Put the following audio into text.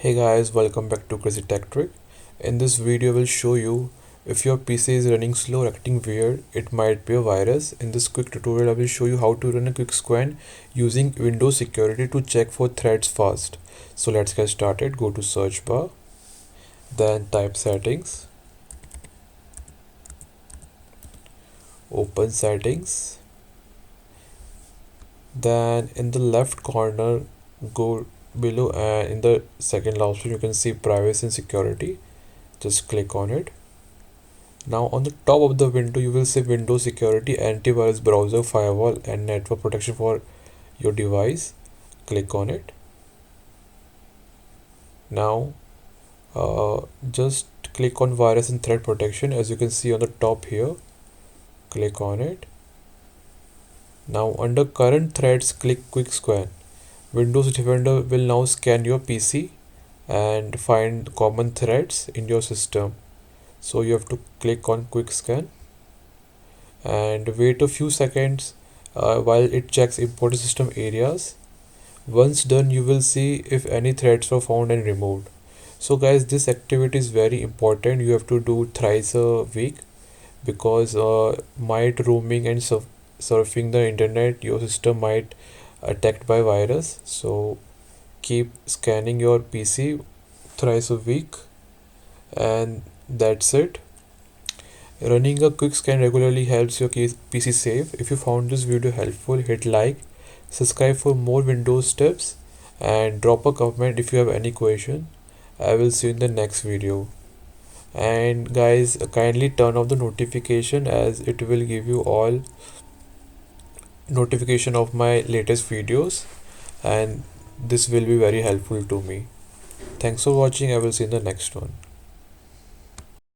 Hey guys, welcome back to Crazy Tech Trick. In this video, I will show you if your PC is running slow or acting weird, it might be a virus. In this quick tutorial, I will show you how to run a quick scan using Windows security to check for threats fast. So let's get started. Go to search bar, then type settings, open settings, then in the left corner, go below and in the second last option you can see privacy and security. Just click on it. Now on the top of the window you will see Windows Security, Antivirus, Browser, Firewall and Network Protection for your device. Click on it. Now just click on Virus and Threat Protection as you can see on the top here. Click on it. Now under Current Threats, click Quick Scan. Windows Defender will now scan your PC and find common threats in your system. So you have to click on Quick Scan and wait a few seconds while it checks important system areas. Once done, you will see if any threats were found and removed. So guys, this activity is very important. You have to do thrice a week because might roaming and surfing the internet, your system might attacked by virus. So keep scanning your PC thrice a week, and that's it. Running a quick scan regularly helps your PC safe. If you found this video helpful, hit like, subscribe for more Windows tips, and drop a comment if you have any question. I will see you in the next video. And guys, kindly turn off the notification as it will give you all notification of my latest videos, and this will be very helpful to me. Thanks for watching. I will see you in the next one.